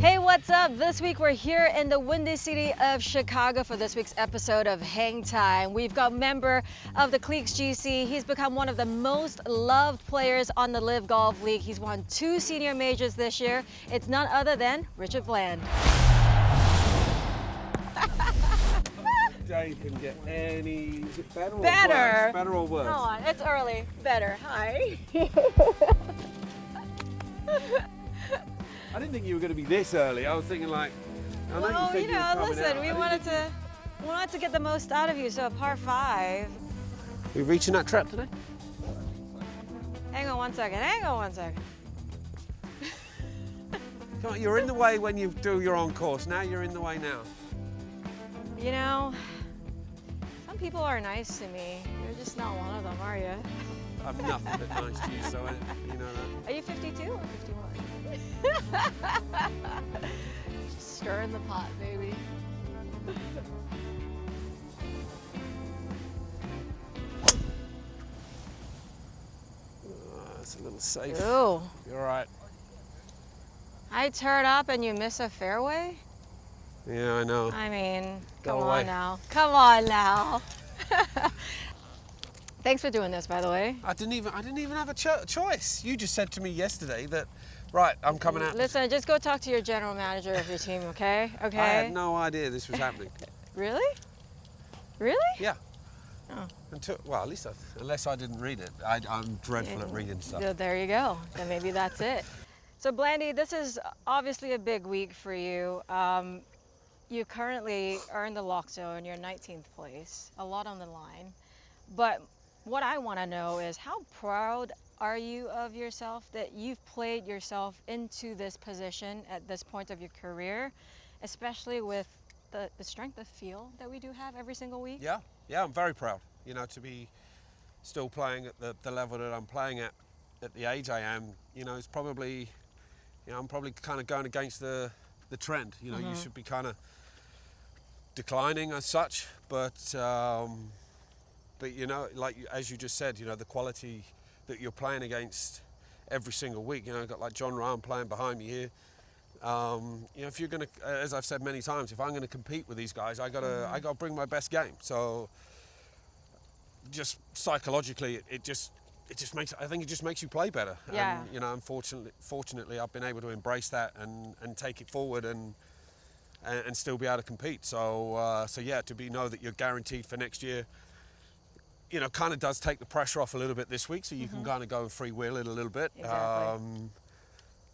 Hey, what's up? This week we're here in the windy city of Chicago for this week's episode of Heng Time. We've got member of the Cleeks GC. He's become one of the most loved players on the LIV Golf League. He's won 2 senior majors this year. It's none other than Richard Bland. Day can get any better or Better. worse? Better or worse? Come on, it's early. Better. Hi. I didn't think you were going to be this early. I was thinking like, I know Well, you said you you were know, coming listen, out. we wanted to get the most out of you, so a par 5. We reaching that trap today? Hang on one second. Hang on one second. Come on, you're in the way when you do your own course. Now you're in the way now. You know, some people are nice to me. You're just not one of them, are you? I'm nothing but nice to you, so you know that. Are you 52 or 51? Just stirring the pot, baby. It's a little safe. Ooh. You're all right. I turn up and you miss a fairway? Yeah, I know. I mean, Go come away. on now. Come on now. Thanks for doing this, by the way. I didn't even have a choice. You just said to me yesterday that, right, I'm coming out. Listen, just go talk to your general manager of your team, okay? Okay? I had no idea this was happening. Really? Really? Yeah. Oh. Well, at least unless I didn't read it. I'm dreadful at reading stuff. Yeah, there you go. Then maybe that's it. So, Blandy, this is obviously a big week for you. You currently are in the lock zone. You're 19th place. A lot on the line. But what I want to know is how proud are you of yourself that you've played yourself into this position at this point of your career, especially with the strength of field that we do have every single week? Yeah, I'm very proud. You know, to be still playing at the level that I'm playing at the age I am, you know, it's probably, you know, I'm probably kind of going against the trend. You know, you should be kind of declining as such, but you know, like as you just said, you know, the quality that you're playing against every single week. You know, you've got like John Rahm playing behind me here. You know, if you're gonna, as I've said many times, if I'm gonna compete with these guys, I gotta bring my best game. So, just psychologically, it just makes, I think it just makes you play better. Yeah. And, you know, fortunately, I've been able to embrace that and take it forward and still be able to compete. So yeah, to know that you're guaranteed for next year, you know, kind of does take the pressure off a little bit this week, so you can kind of go and freewheel it a little bit. Exactly.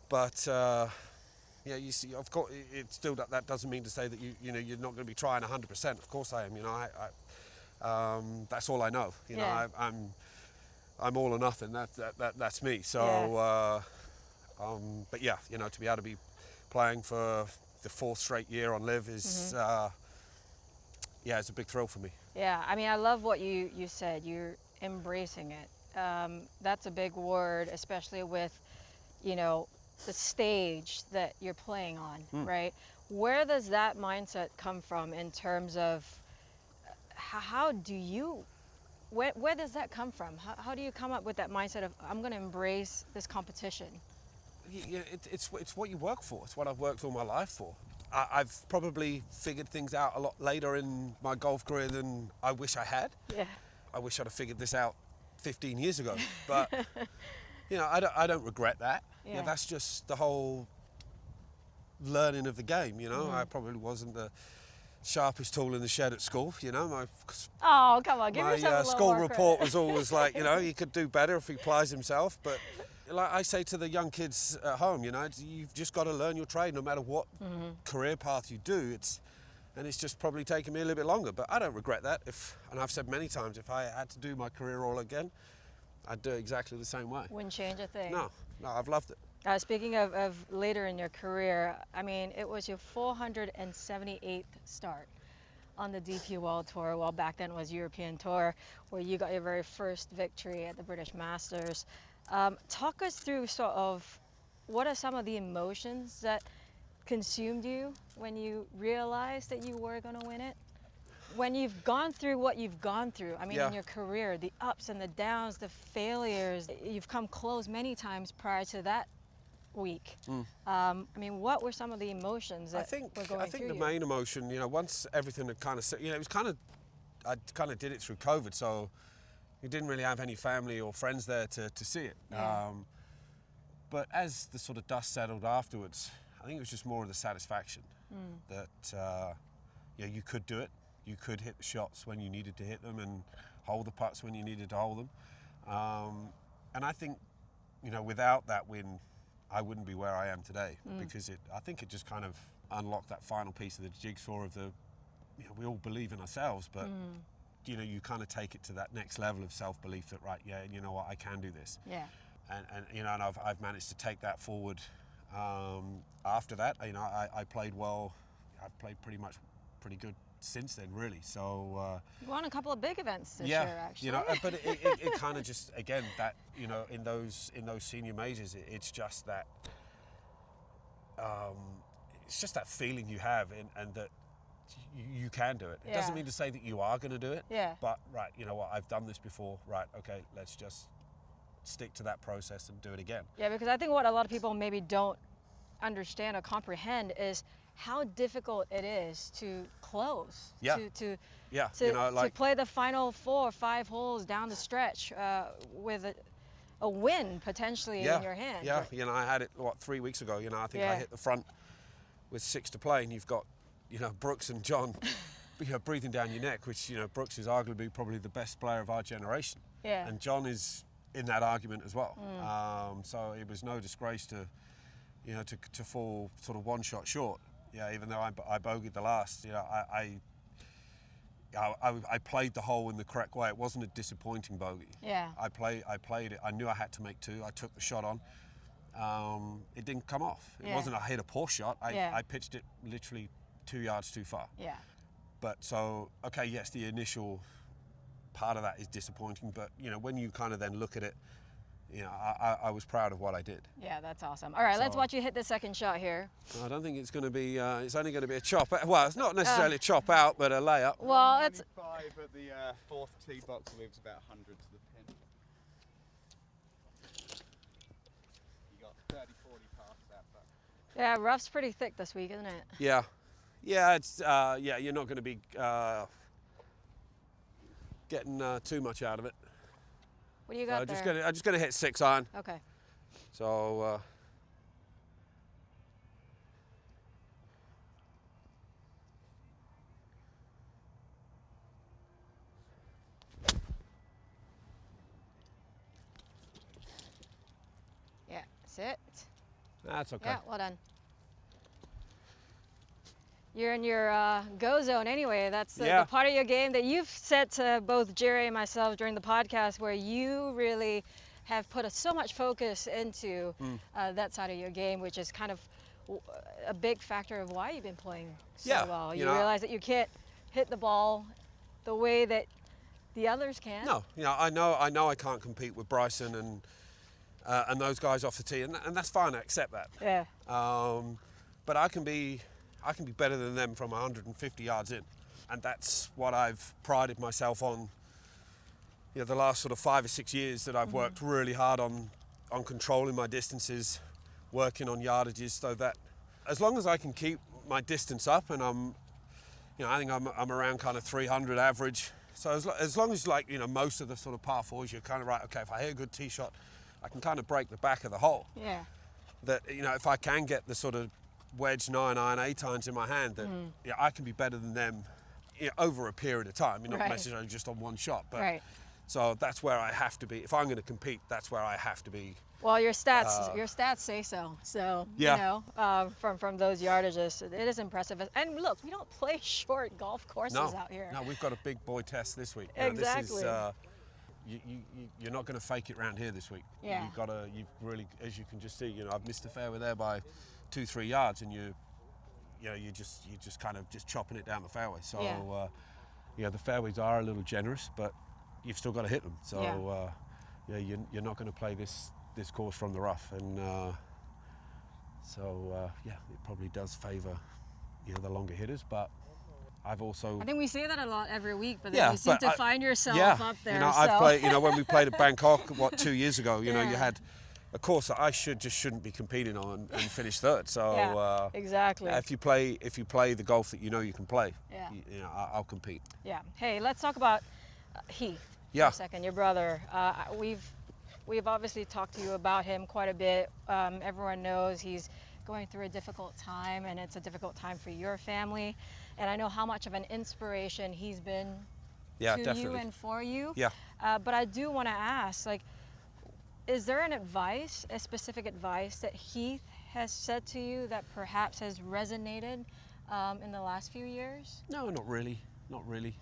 But yeah, you see, of course, it still that doesn't mean to say that you know you're not going to be trying 100%. Of course I am. You know, that's all I know. You know, I'm all or nothing. That's me. So, but yeah, you know, to be able to be playing for the 4th straight year on LIV is, yeah, it's a big thrill for me. Yeah, I mean, I love what you said. You're embracing it. That's a big word, especially with, you know, the stage that you're playing on, right? Where does that mindset come from in terms of how do you, where does that come from? How do you come up with that mindset of, I'm going to embrace this competition? Yeah, it's what you work for. It's what I've worked all my life for. I've probably figured things out a lot later in my golf career than I wish I had. Yeah. I wish I'd have figured this out 15 years ago. But, you know, I don't regret that. Yeah. You know, that's just the whole learning of the game, you know. I probably wasn't the sharpest tool in the shed at school, you know. Oh, come on, give yourself a My little school more report credit. was always like, you know, he could do better if he applies himself. But like I say to the young kids at home, you know, you've just got to learn your trade no matter what career path you do. And it's just probably taken me a little bit longer, but I don't regret that. And I've said many times, if I had to do my career all again, I'd do it exactly the same way. Wouldn't change a thing. No, I've loved it. Speaking of later in your career, I mean, it was your 478th start on the DP World Tour. Well, back then it was European Tour, where you got your very first victory at the British Masters. Talk us through sort of what are some of the emotions that consumed you when you realized that you were going to win it? When you've gone through what you've gone through, I mean, in your career, the ups and the downs, the failures, you've come close many times prior to that week. I mean, what were some of the emotions that were going I think through the you? main emotion, once everything had kind of, it was kind of, I kind of did it through COVID, so you didn't really have any family or friends there to see it. Yeah. But as the sort of dust settled afterwards, I think it was just more of the satisfaction that you could do it. You could hit the shots when you needed to hit them and hold the putts when you needed to hold them. And I think, without that win, I wouldn't be where I am today because I think it just kind of unlocked that final piece of the jigsaw of the, we all believe in ourselves, but you kind of take it to that next level of self-belief that, right, yeah, you know what, I can do this. Yeah. And I've managed to take that forward. After that, I played well. I've played pretty good since then, really. So You won a couple of big events this year, actually. But it kind of just, again, that in those senior majors, it's just that feeling you have, and that you can do it. It doesn't mean to say that you are going to do it. Yeah. But right, you know what, I've done this before. Right, okay, let's just stick to that process and do it again. Yeah, because I think what a lot of people maybe don't understand or comprehend is how difficult it is to close. Yeah. To play the final 4 or 5 holes down the stretch with a win potentially in your hand. Yeah, I had it 3 weeks ago. I think I hit the front with 6 to play, and you've got Brooks and John breathing down your neck, which Brooks is arguably probably the best player of our generation. Yeah. And John is in that argument as well. So it was no disgrace to to fall sort of 1 shot short. Yeah, even though I bogeyed the last, I played the hole in the correct way. It wasn't a disappointing bogey. Yeah. I played it. I knew I had to make 2. I took the shot on. It didn't come off. It wasn't I hit a poor shot. I pitched it literally 2 yards too far. Yeah. But so, okay, yes, the initial part of that is disappointing, but when you kind of then look at it, I was proud of what I did. Yeah, that's awesome. All right, let's watch you hit the second shot here. I don't think it's going to be, it's only going to be a chop. Well, it's not necessarily a chop out, but a layup. Well, it's 5 at the 4th tee box, and moves about 100 to the pin. You got 30, 40 past that, but... yeah, rough's pretty thick this week, isn't it? Yeah. It's you're not going to be getting too much out of it. What do you got there? I'm just gonna hit 6 iron. Okay. So yeah, that's it. that's okay. Yeah, well done. You're in your go zone anyway. That's the part of your game that you've said to both Jerry and myself during the podcast, where you really have put so much focus into that side of your game, which is kind of a big factor of why you've been playing so well. You realize that you can't hit the ball the way that the others can. No, I know I can't compete with Bryson and those guys off the tee, and that's fine. I accept that. Yeah. But I can be better than them from 150 yards in, and that's what I've prided myself on. The last sort of 5 or 6 years that I've worked really hard on controlling my distances, working on yardages, so that as long as I can keep my distance up, and I think I'm around kind of 300 average. So as long as most of the sort of par 4s, you're kind of right. Okay, if I hit a good tee shot, I can kind of break the back of the hole. Yeah. That if I can get the sort of wedge 9 iron 8 irons in my hand, that I can be better than them over a period of time. Not necessarily just on 1 shot, but so that's where I have to be. If I'm going to compete, that's where I have to be. Well, your stats say so. So from those yardages, it is impressive. And look, we don't play short golf courses out here. No, we've got a big boy test this week. Exactly. This is, you're not going to fake it around here this week. Yeah. You've really, as you can just see, I've missed the fairway there by 2-3 yards, and you're just kind of just chopping it down the fairway. So the fairways are a little generous, but you've still got to hit them. So you're not going to play this course from the rough, and it probably does favour the longer hitters. But I think we say that a lot every week, but then you seem to find yourself up there. I've played. When we played at Bangkok 2 years ago, you had a course that I shouldn't be competing on and finish third. So Yeah, exactly. if you play the golf that you know you can play, Yeah. you know, I'll compete. Yeah. Hey, let's talk about Heath Yeah. for a second, your brother. We've obviously talked to you about him quite a bit. Everyone knows he's going through a difficult time, and it's a difficult time for your family. And I know how much of an inspiration he's been Yeah, to you definitely. and for you. Yeah. But I do want to ask, like, is there a specific advice that Heath has said to you that perhaps has resonated in the last few years? No, not really. Not really.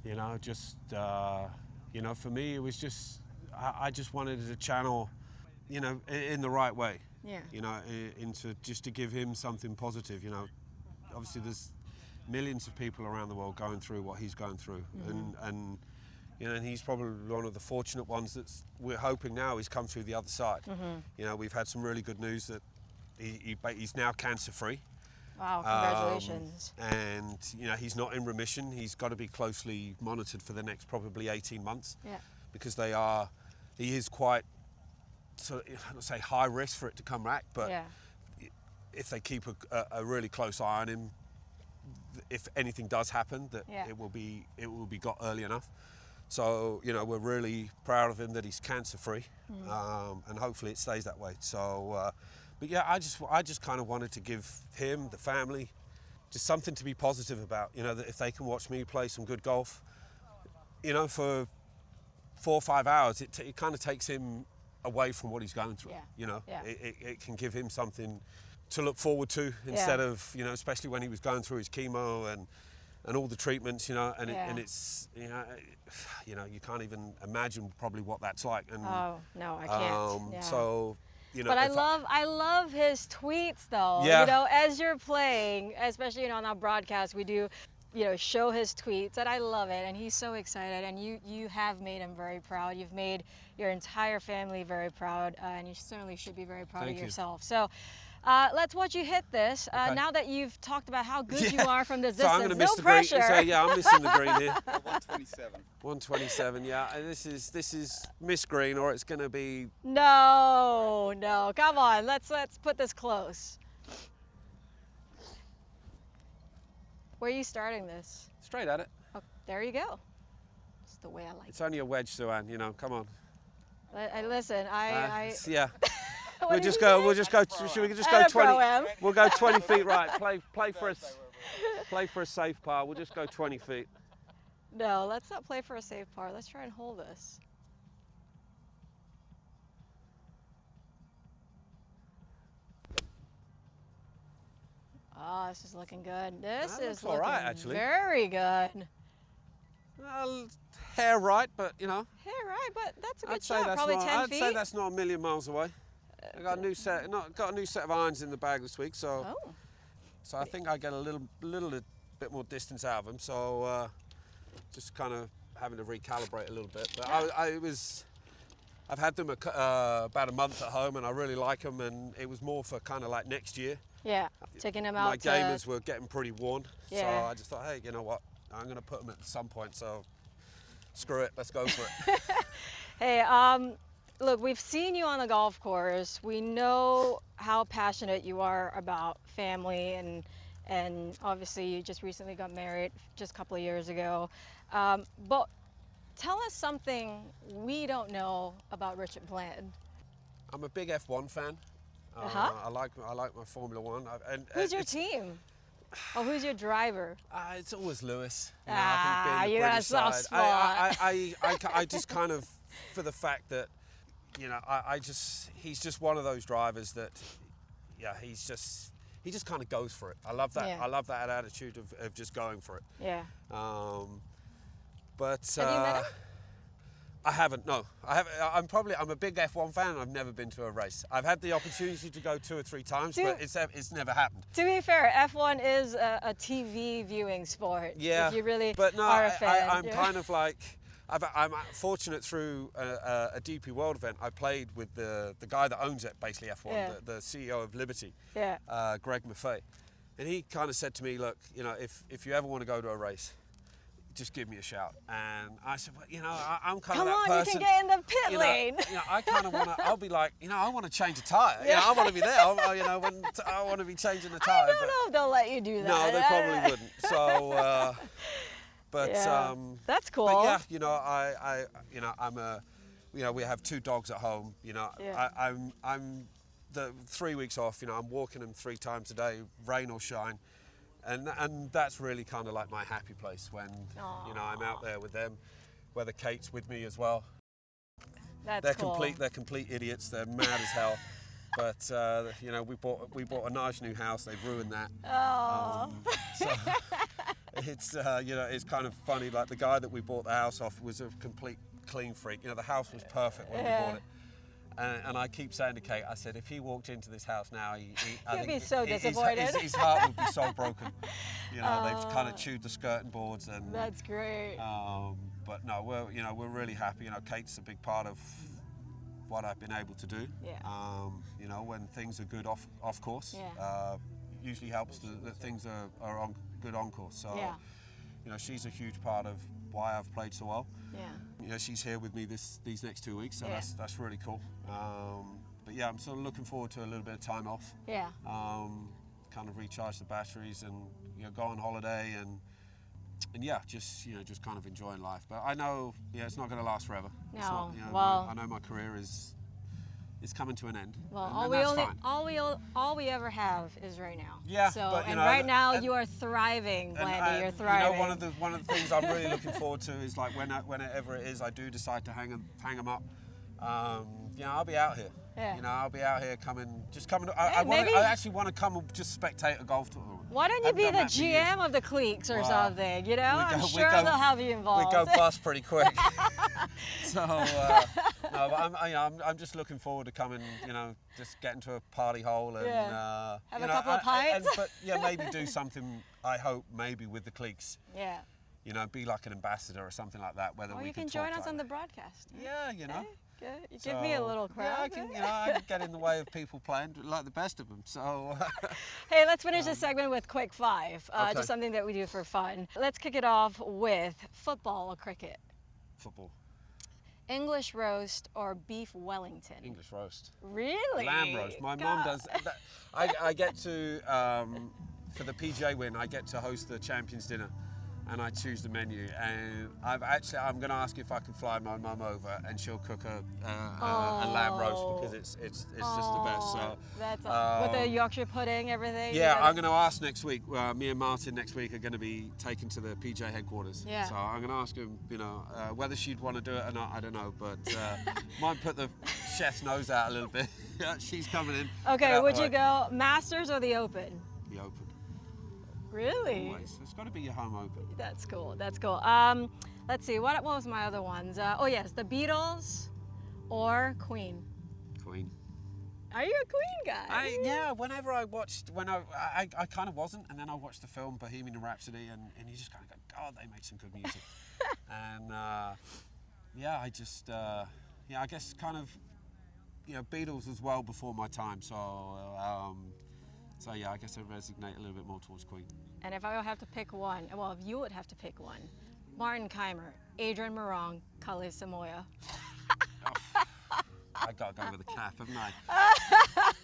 You know, just you know, for me, it was just I just wanted to channel, you know, in the right way. Yeah. You know, into just to give him something positive. You know, obviously there's millions of people around the world going through what he's going through, and you know, and he's probably one of the fortunate ones that we're hoping now he's come through the other side. You know, we've had some really good news that he's now cancer-free. Wow, congratulations. And you know, he's not in remission. He's got to be closely monitored for the next probably 18 months. Yeah. Because he is quite, sort of, I don't say high risk for it to come back, but Yeah. if they keep a really close eye on him, if anything does happen, that Yeah. it will be got early enough. So you know, we're really proud of him that he's cancer-free, and hopefully it stays that way. So, but yeah, I just kind of wanted to give him, the family, just something to be positive about. You know, that if they can watch me play some good golf, you know, for 4 or 5 hours, it kind of takes him away from what he's going through. Yeah. You know, Yeah. it can give him something to look forward to instead of, you know, especially when he was going through his chemo and all the treatments, you know, and Yeah. and it's, you know, you can't even imagine probably what that's like. And Oh no, I can't. Yeah. so, you know, But I love his tweets though. Yeah. You know, as you're playing, especially, you know, on our broadcast, we do, you know, show his tweets, and I love it. And he's so excited, and you have made him very proud. You've made your entire family very proud, and you certainly should be very proud Thank of you. yourself. So. Let's watch you hit this. Okay. Now that you've talked about how good you Yeah. are from this So distance, I'm going to miss no the pressure. green. So yeah, I'm missing the green here. 127. 127. Yeah, and this is miss green, or it's going to be. No, come on. Let's put this close. Where are you starting this? Straight at it. Oh, there you go. That's the way I like It's only a wedge, Su-Ann, you know, come on. it. Listen, I Yeah. What We'll did just you go, say? we'll just go, should we just And go a 20? pro-am. We'll go 20 feet right. Play for a safe par. We'll just go 20 feet. No, let's not play for a safe par. Let's try and hold this. Oh, this is looking good. This That is looks all looking right, actually. very good. Well, hair right, but you know, Hey, right, but that's a good I'd say shot. that's Probably not. 10 I'd feet. say that's not a million miles away. I got a new set, got a new set of irons in the bag this week, so Oh, so I think I get a little bit more distance out of them. So just kind of having to recalibrate a little bit. But I've had them about a month at home, and I really like them. And it was more for kind of like next year. yeah. Taking them out My to... gamers were getting pretty worn, so Yeah. I just thought, hey, you know what? I'm going to put them at some point. So screw it, let's go for it. Hey, look, we've seen you on the golf course. We know how passionate you are about family, and obviously you just recently got married just a couple of years ago. But tell us something we don't know about Richard Bland. I'm a big F1 fan. Uh-huh. I like my Formula One. Who's your team? Oh, who's your driver? It's always Lewis. You Ah, being the you got a British soft side. spot. I just kind of, for the fact that, you know, he's just one of those drivers that, yeah, he just kind of goes for it. I love that. Yeah. I love that attitude of just going for it. Yeah. But Have you met him? I haven't. No, I have. I'm a big F1 fan. And I've never been to a race. I've had the opportunity to go 2 or 3 times, but it's never happened. To be fair, F1 is a TV viewing sport. Yeah, If you really but no, are a fan. I'm yeah. kind of like, I'm fortunate through a DP World event. I played with the guy that owns it, basically F1, Yeah. the CEO of Liberty, Yeah. Greg Maffei, and he kind of said to me, look, you know, if you ever want to go to a race, just give me a shout. And I said, well, you know, I'm kind Come of that on, person. you can get in the pit you know, lane. You know, I kind of want to. I'll be like, you know, I want to change a tire. Yeah. You know, I want to be there. You know, when I want to be changing the tire. I don't know if they'll let you do that. No, they probably wouldn't. So, but Yeah. That's cool. But yeah, you know, you know, I'm a, you know, we have 2 dogs at home. You know, Yeah. I'm the 3 weeks off. You know, I'm walking them 3 times a day, rain or shine, and that's really kind of like my happy place when you know I'm out there with them, whether Kate's with me as well. That's cool. They're complete idiots. They're mad as hell. But you know, we bought a nice new house. They've ruined that. Oh. So it's you know, it's kind of funny. Like the guy that we bought the house off was a complete clean freak. You know, the house was perfect when we bought it. And I keep saying to Kate, I said, if he walked into this house now, I think be so disappointed. His heart would be so broken. You know, they've kind of chewed the skirting boards, and That's great. but no, we're really happy. You know, Kate's a big part of what I've been able to do. Yeah. You know, when things are good off course, Yeah. usually helps that things are on good on course. So, Yeah. you know, she's a huge part of why I've played so well. Yeah. You know, she's here with me these next 2 weeks, so Yeah. that's really cool. But yeah, I'm sort of looking forward to a little bit of time off. Yeah. Kind of recharge the batteries and, you know, go on holiday and yeah, just, you know, just kind of enjoying life. But I know, yeah, it's not going to last forever. It's No, not, you know, well- I know my career is coming to an end. Well, and that's fine. all we ever have is right now. Yeah, So but, you and know, right now and- you are thriving, And, Blandy. You're thriving. You know, one of the things I'm really looking forward to is like whenever it is I do decide to hang them up. You know, I'll be out here. Yeah. You know, I'll be out here coming. maybe- I actually want to come and just spectate a golf tour. Why don't you I've be done the that for years. GM of the Cleeks or Well, something? You know, I'm we sure go- they'll have you involved. We go bust pretty quick. So no, but I'm just looking forward to coming. You know, just getting to a party hole and Yeah. Have you a know, couple of pints. but yeah, maybe do something. I hope maybe with the Cleeks. Yeah. You know, be like an ambassador or something like that. Whether Or we you can talk join us like on the that. broadcast. Yeah, you know. Okay. You give me a little crowd. Yeah, I can get in the way of people playing like the best of them. So. Hey, let's finish this segment with quick 5. Okay. Just something that we do for fun. Let's kick it off with football or cricket. Football. English roast or beef Wellington? English roast. Really? Lamb roast. My mum does. That. I get to for the PGA win. I get to host the Champions Dinner, and I choose the menu. And I'm going to ask if I can fly my mum over, and she'll cook a lamb roast because it's just the best. So That's with the Yorkshire pudding, everything. yeah, you I'm going to ask next week. Me and Martin next week are going to be taken to the PGA headquarters. Yeah. So I'm going to ask him, you know, whether she'd want to do it or not. I don't know, but might put the chef's nose out a little bit. She's coming in. Okay, Get out would the you way. go Masters or the Open? The Open. Really? Always. It's got to be your home Open. That's cool. That's cool. Let's see. What was my other ones? Oh yes, the Beatles or Queen. Queen. Are you a Queen guy? Yeah. Whenever I watched, I kind of wasn't, and then I watched the film Bohemian Rhapsody, and you just kind of go, God, they made some good music. And yeah, I just yeah, I guess kind of, you know, Beatles was well before my time, so so yeah, I guess I resonate a little bit more towards Queen. And if I would have to pick one, well, if you would have to pick one, Martin Keimer, Adrian Morong, Kale Samoya. I got to go with the cap, haven't I?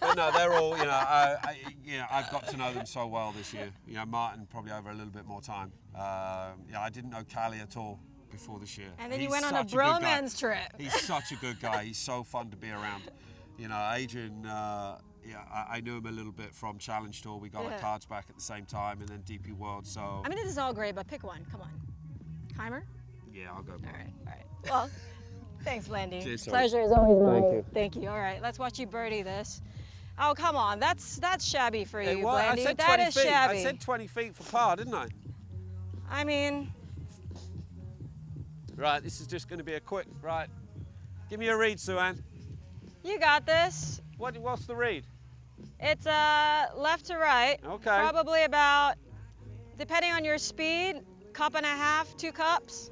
But no, they're all, you know, you know, I've got to know them so well this year. You know, Martin probably over a little bit more time. Yeah, I didn't know Kale at all before this year. And then you He's went on a such good guy. bromance trip. He's such a good guy. He's so fun to be around. You know, Adrian, yeah, I knew him a little bit from Challenge Tour. We got our cards back at the same time, and then DP World. So I mean, this is all great, but pick one. Come on. Keimer? yeah, I'll go. All right, all right. Well, thanks, Blandy. Cheers, sorry. Pleasure is always mine. Thank you. Thank you. All right, let's watch you birdie this. Oh, come on. That's shabby for you, Well, I Blandy. said That 20 is feet. shabby. I said 20 feet for par, didn't I? I mean, Right, this is just going to be a quick, right. Give me a read, Su-Ann. you got this. What's the read? It's left to right. Okay. Probably about, depending on your speed, 1.5 cups, 2 cups.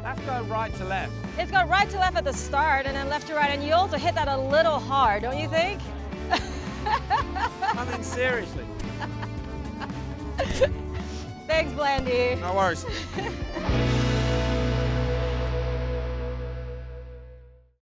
That's going right to left. It's got right to left at the start and then left to right, and you also hit that a little hard, don't you think? I mean, seriously. Thanks, Blandy. No worries.